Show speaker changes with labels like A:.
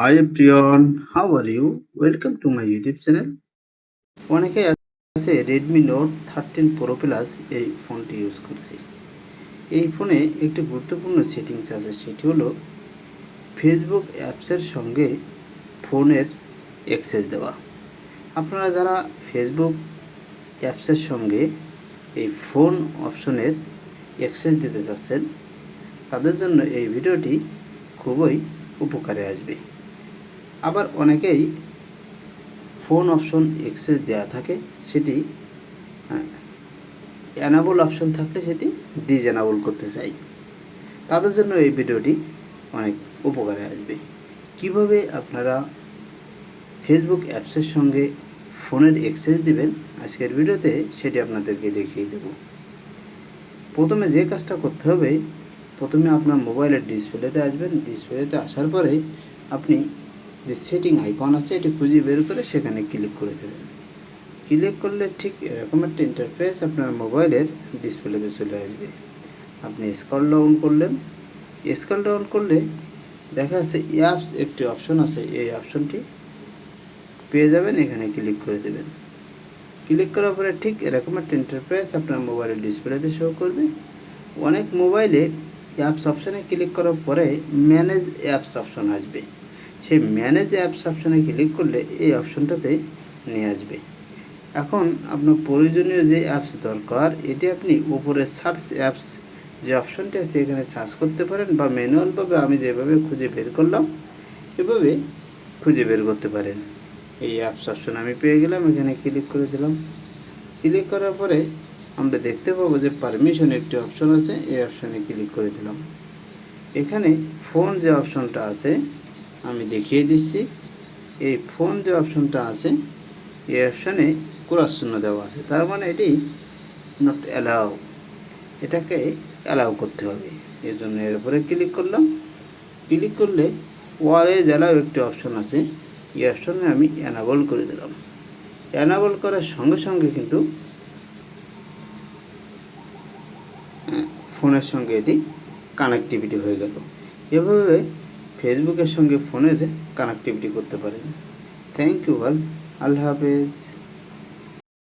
A: Hi everyone, how are you? Welcome to my YouTube channel. অনেকে আছে Redmi Note 13 Pro Plus এই ফোনটি use করছে। এই ফোনে একটি গুরুত্বপূর্ণ সেটিংস আছে, সেটি হলো ফেসবুক অ্যাপসের সঙ্গে ফোনের অ্যাক্সেস দেওয়া। আপনারা যারা ফেসবুক অ্যাপসের সঙ্গে এই ফোন অপশনের অ্যাক্সেস দিতে চাচ্ছেন, তাদের জন্য এই ভিডিওটি খুবই উপকারে আসবে। আবার অনেকেই ফোন অপশন অ্যাক্সেস দেওয়া থাকে, সেটি অ্যানাবল অপশন থাকলে সেটি ডিজেনাবল করতে চাই, তাদের জন্য এই ভিডিওটি অনেক উপকারে আসবে। কিভাবে আপনারা ফেসবুক অ্যাপসের সঙ্গে ফোনের অ্যাক্সেস দিবেন আজকের ভিডিওতে সেটি আপনাদেরকে দেখিয়ে দেব। প্রথমে যে কাজটা করতে হবে, প্রথমে আপনার মোবাইলের ডিসপ্লেতে আসবেন। ডিসপ্লেতে আসার পরে আপনি যে সেটিং আইকন আছে এটি খুঁজে বের করে সেখানে ক্লিক করে দেবেন। ক্লিক করলে ঠিক এরকম একটা ইন্টারফেস আপনার মোবাইলের ডিসপ্লেতে চলে আসবে। আপনি স্ক্রল ডাউন করলেন, স্ক্রল ডাউন করলে দেখা যাচ্ছে অ্যাপস একটি অপশন আছে, এই অপশনটি পেয়ে যাবেন, এখানে ক্লিক করে দেবেন। ক্লিক করার পরে ঠিক এরকম একটা ইন্টারফেস আপনার মোবাইলের ডিসপ্লেতে শো করবে। অনেক মোবাইলে অ্যাপস অপশানে ক্লিক করার পরে ম্যানেজ অ্যাপস অপশন আসবে। সেই ম্যানেজ অ্যাপস অপশানে ক্লিক করলে এই অপশনটাতে নিয়ে আসবে। এখন আপনার প্রয়োজনীয় যে অ্যাপস দরকার এটি আপনি উপরে সার্চ অ্যাপস যে অপশনটি আছে এখানে সার্চ করতে পারেন, বা ম্যানুয়ালভাবে আমি যেভাবে খুঁজে বের করলাম এভাবে খুঁজে বের করতে পারেন। এই অ্যাপস অপশন আমি পেয়ে গেলাম, এখানে ক্লিক করে দিলাম। ক্লিক করার পরে আমরা দেখতে পাবো যে পারমিশন একটি অপশন আছে, এই অপশানে ক্লিক করে দিলাম। এখানে ফোন যে অপশনটা আছে আমি দেখিয়ে দিচ্ছি। এই ফোন যে অপশনটা আছে এই অপশানে ক্রস চিহ্ন দেওয়া আছে, তার মানে এটি নট অ্যালাউ, এটাকে অ্যালাউ করতে হবে। এর জন্য এর উপরে ক্লিক করলাম। ক্লিক করলে ওয়ালেজ অ্যালাউ একটি অপশন আছে, এই অপশনে আমি অ্যানাবল করে দিলাম। অ্যানাবল করার সঙ্গে সঙ্গে কিন্তু ফোনের সঙ্গে এটি কানেক্টিভিটি হয়ে গেল। এভাবে ফেসবুকের সঙ্গে ফোনের কানেক্টিভিটি করতে পারেন। থ্যাংক ইউ অল, আল্লাহ হাফেজ।